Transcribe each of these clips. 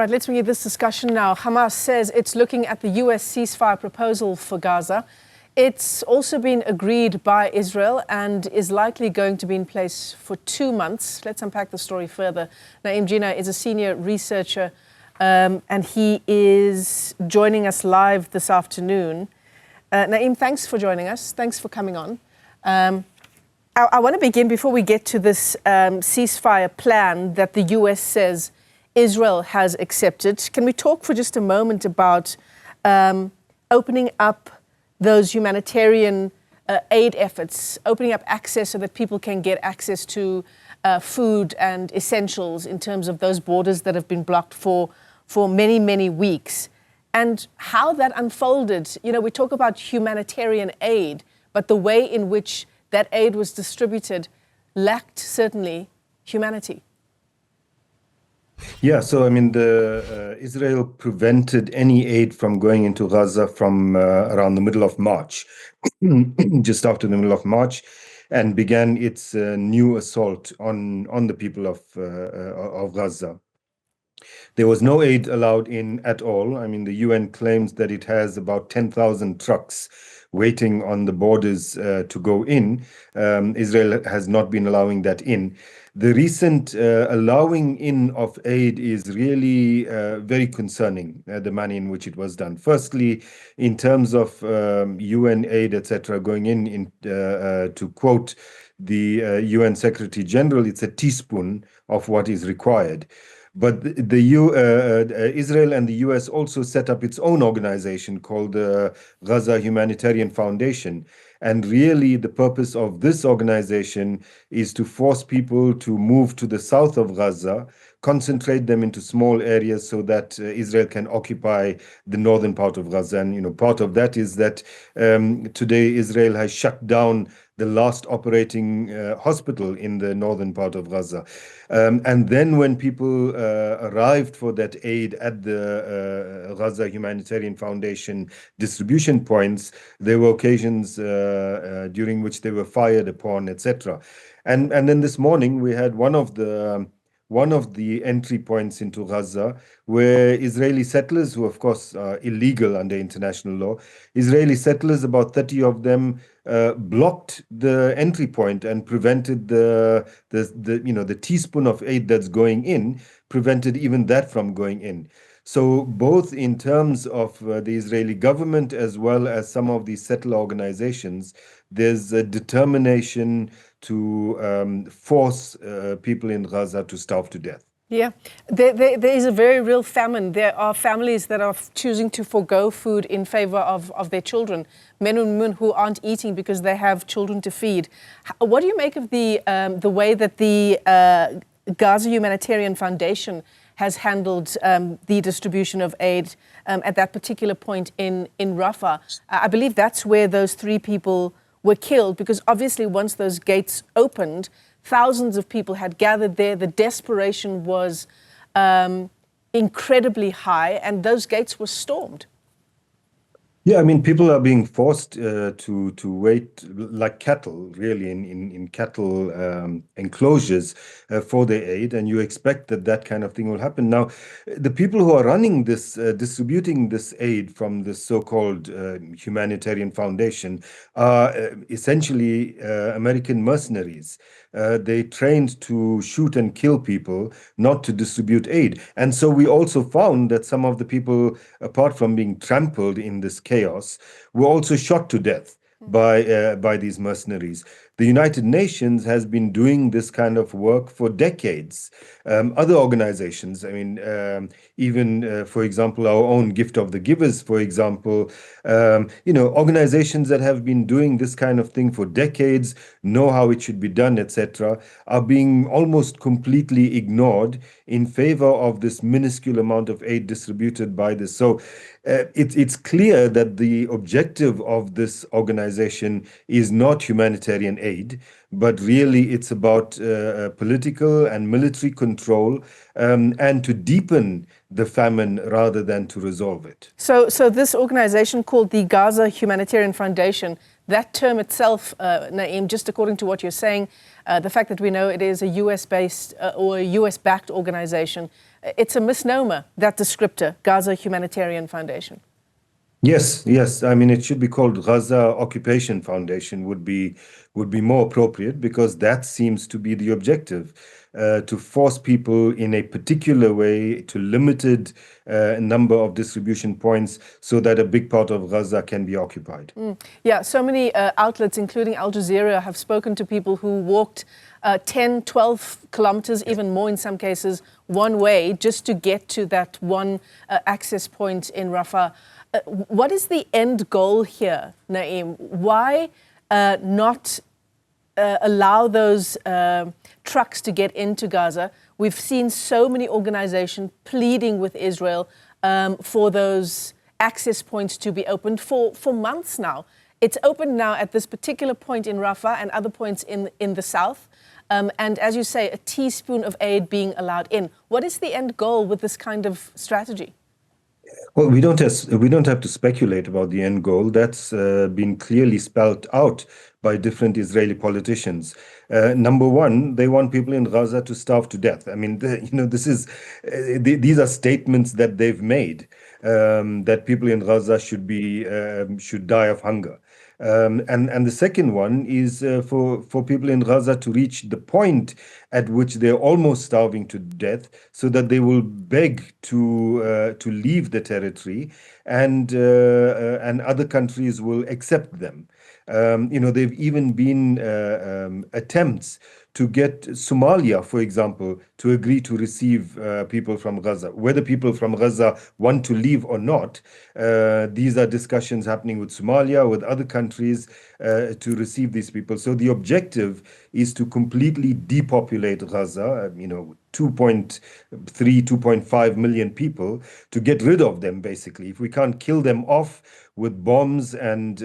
right, let's begin this discussion now. Hamas says it's looking at the US ceasefire proposal for Gaza. It's also been agreed by Israel and is likely going to be in place for 2 months. Let's unpack the story further. Na'eem Jeenah is a senior researcher and he is joining us live this afternoon. Na'eem, thanks for joining us. Thanks for coming on. I want to begin before we get to this ceasefire plan that the US says Israel has accepted. Can we talk for just a moment about opening up those humanitarian aid efforts, opening up access so that people can get access to food and essentials in terms of those borders that have been blocked for many, many weeks, and how that unfolded? You know, we talk about humanitarian aid, but the way in which that aid was distributed lacked certainly humanity. Yeah, so I mean, Israel prevented any aid from going into Gaza from around the middle of March, just after the middle of March, and began its new assault on the people of Gaza. There was no aid allowed in at all. I mean, the UN claims that it has about 10,000 trucks waiting on the borders to go in. Israel has not been allowing that in. The recent allowing in of aid is really very concerning, the manner in which it was done. Firstly, in terms of UN aid, etc., going in to quote the UN Secretary General, it's a teaspoon of what is required. But Israel and the US also set up its own organization called the Gaza Humanitarian Foundation. And really, the purpose of this organization is to force people to move to the south of Gaza, concentrate them into small areas so that Israel can occupy the northern part of Gaza. And, you know, part of that is that today Israel has shut down the last operating hospital in the northern part of Gaza. And then when people arrived for that aid at the Gaza Humanitarian Foundation distribution points, there were occasions during which they were fired upon, etc. And then this morning we had one of the entry points into Gaza where Israeli settlers, who of course are illegal under international law, Israeli settlers, about 30 of them, blocked the entry point and prevented the teaspoon of aid that's going in, prevented even that from going in. So both in terms of the Israeli government as well as some of these settler organizations, there's a determination to force people in Gaza to starve to death. Yeah, there is a very real famine. There are families that are choosing to forgo food in favor of their children, men and women who aren't eating because they have children to feed. What do you make of the way that the Gaza Humanitarian Foundation has handled the distribution of aid at that particular point in Rafah? I believe that's where those 3 people were killed, because obviously once those gates opened, thousands of people had gathered there. The desperation was incredibly high, and those gates were stormed. Yeah, I mean, people are being forced to wait like cattle, really, in cattle enclosures for their aid, and you expect that kind of thing will happen. Now, the people who are running this, distributing this aid from the so-called Humanitarian Foundation are essentially American mercenaries. They trained to shoot and kill people, not to distribute aid. And so we also found that some of the people, apart from being trampled in this chaos, were also shot to death by these mercenaries. The United Nations has been doing this kind of work for decades. Other organizations, I mean, even, for example, our own Gift of the Givers, for example, organizations that have been doing this kind of thing for decades, know how it should be done, etc., are being almost completely ignored in favor of this minuscule amount of aid distributed by this. So it's clear that the objective of this organization is not humanitarian aid, but really it's about political and military control and to deepen the famine rather than to resolve it. So this organization called the Gaza Humanitarian Foundation, that term itself, Na'eem, just according to what you're saying, the fact that we know it is a US-based or a US-backed organization, it's a misnomer, that descriptor, Gaza Humanitarian Foundation. Yes, yes. I mean, it should be called Gaza Occupation Foundation would be more appropriate because that seems to be the objective, to force people in a particular way to limited number of distribution points so that a big part of Gaza can be occupied. Yeah, so many outlets, including Al Jazeera, have spoken to people who walked 10, 12 kilometers, even more in some cases, one way just to get to that one access point in Rafah. What is the end goal here, Na'eem? Why not allow those trucks to get into Gaza? We've seen so many organizations pleading with Israel for those access points to be opened for months now. It's open now at this particular point in Rafah and other points in the south. And as you say, a teaspoon of aid being allowed in. What is the end goal with this kind of strategy? Well, we don't have to speculate about the end goal. That's been clearly spelled out by different Israeli politicians. Number one, they want people in Gaza to starve to death. I mean, these are statements that they've made, that people in Gaza should die of hunger. And the second one is for people in Gaza to reach the point at which they're almost starving to death, so that they will beg to leave the territory, and other countries will accept them. There've even been attempts to get Somalia, for example, to agree to receive people from Gaza. Whether people from Gaza want to leave or not, these are discussions happening with Somalia, with other countries, to receive these people. So the objective is to completely depopulate Gaza, 2.3, 2.5 million people, to get rid of them, basically. If we can't kill them off with bombs and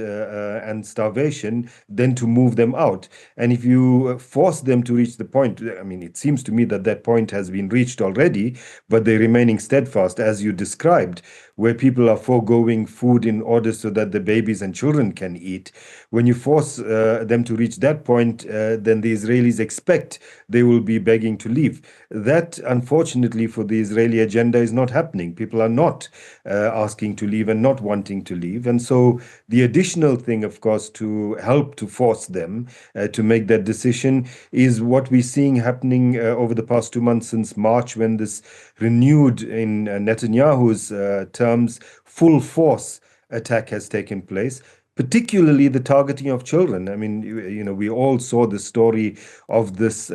starvation, then to move them out. And if you force them to reach the point, I mean, it seems to me that that point has been reached already, but they're remaining steadfast, as you described, where people are foregoing food in order so that the babies and children can eat. When you force them to reach that point, then the Israelis expect they will be begging to leave. That, unfortunately, for the Israeli agenda is not happening. People are not asking to leave and not wanting to leave. And so the additional thing, of course, to help to force them to make that decision is what we're seeing happening over the past 2 months since March, when this renewed, in Netanyahu's terms, full force attack has taken place, particularly the targeting of children. I mean, we all saw the story of this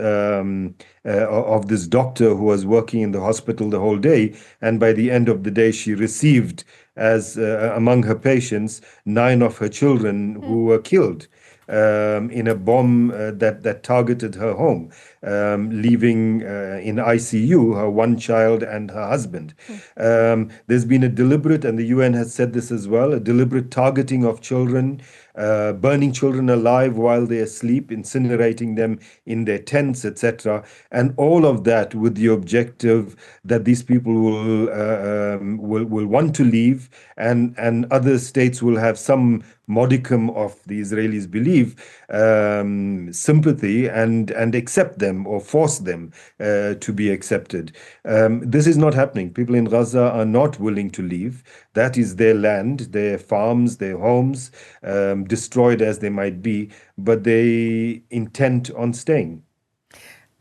doctor who was working in the hospital the whole day, and by the end of the day, she received, as among her patients, 9 of her children who were killed in a bomb that targeted her home, leaving in ICU her one child and her husband. There's been a deliberate, and the UN has said this as well, a deliberate targeting of children, burning children alive while they're asleep, incinerating them in their tents, etc. And all of that with the objective that these people will want to leave, and other states will have some modicum of, the Israelis believe, sympathy and accept them or force them to be accepted. This is not happening. People in Gaza are not willing to leave. That is their land, their farms, their homes, destroyed as they might be, but they intend on staying.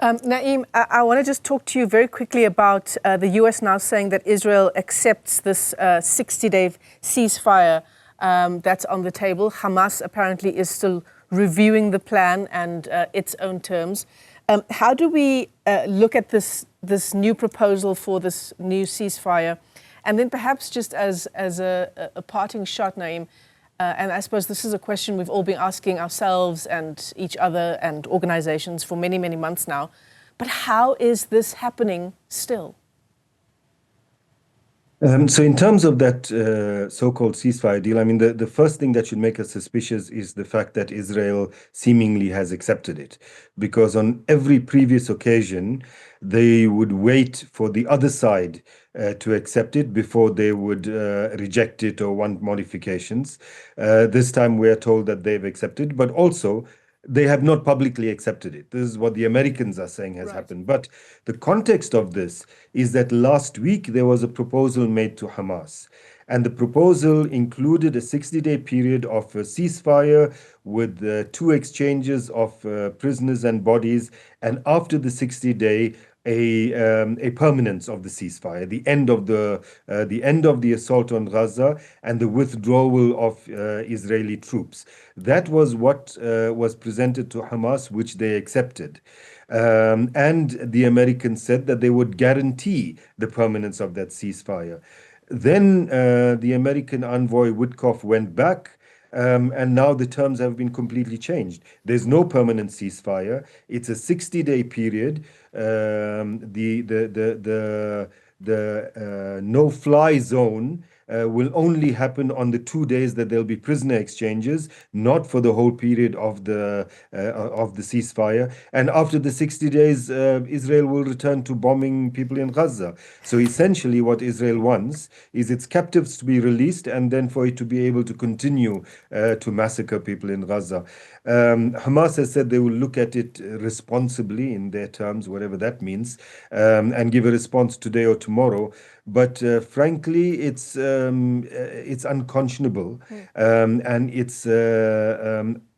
Na'eem, I want to just talk to you very quickly about the US now saying that Israel accepts this 60-day ceasefire that's on the table. Hamas apparently is still reviewing the plan and its own terms. How do we look at this new proposal for this new ceasefire? And then perhaps just as a parting shot, Na'eem, and I suppose this is a question we've all been asking ourselves and each other and organizations for many, many months now, but how is this happening still? So in terms of that so-called ceasefire deal, I mean, the first thing that should make us suspicious is the fact that Israel seemingly has accepted it. Because on every previous occasion, they would wait for the other side to accept it before they would reject it or want modifications. This time we are told that they've accepted, but also They have not publicly accepted it. This is what the Americans are saying has happened. But the context of this is that last week there was a proposal made to Hamas. And the proposal included a 60-day period of a ceasefire with 2 exchanges of prisoners and bodies. And after the 60-day, a permanence of the ceasefire, the end of the assault on Gaza and the withdrawal of Israeli troops. That was what was presented to Hamas, which they accepted. And the Americans said that they would guarantee the permanence of that ceasefire. Then the American envoy Witkoff went back. And now the terms have been completely changed. There's no permanent ceasefire. It's a 60-day period. The no-fly zone will only happen on the 2 days that there'll be prisoner exchanges, not for the whole period of the ceasefire. And after the 60 days, Israel will return to bombing people in Gaza. So essentially, what Israel wants is its captives to be released, and then for it to be able to continue to massacre people in Gaza. Hamas has said they will look at it responsibly in their terms, whatever that means, and give a response today or tomorrow. But frankly, it's unconscionable, and it's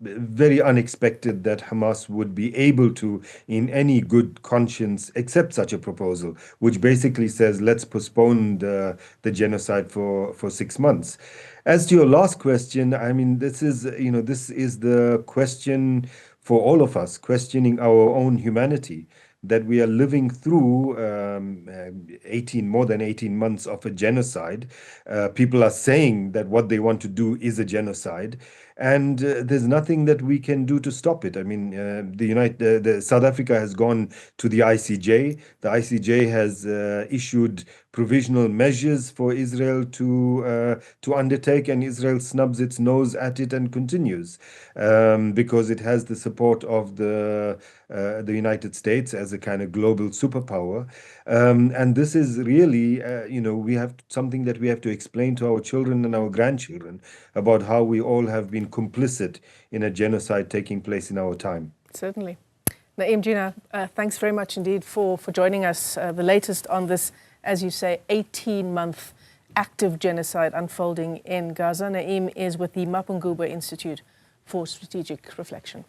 very unexpected that Hamas would be able to, in any good conscience, accept such a proposal, which basically says, let's postpone the genocide for 6 months. As to your last question, I mean, this is the question for all of us, questioning our own humanity, that we are living through more than 18 months of a genocide. People are saying that what they want to do is a genocide, and there's nothing that we can do to stop it. I mean, South Africa has gone to the ICJ. The ICJ has issued provisional measures for Israel to undertake, and Israel snubs its nose at it and continues because it has the support of the United States as a kind of global superpower. And this is really, we have something that we have to explain to our children and our grandchildren about how we all have been complicit in a genocide taking place in our time. Certainly. Na'eem Jeenah, thanks very much indeed for joining us. The latest on this, as you say, 18-month active genocide unfolding in Gaza. Na'eem is with the Mapungubwe Institute for Strategic Reflection.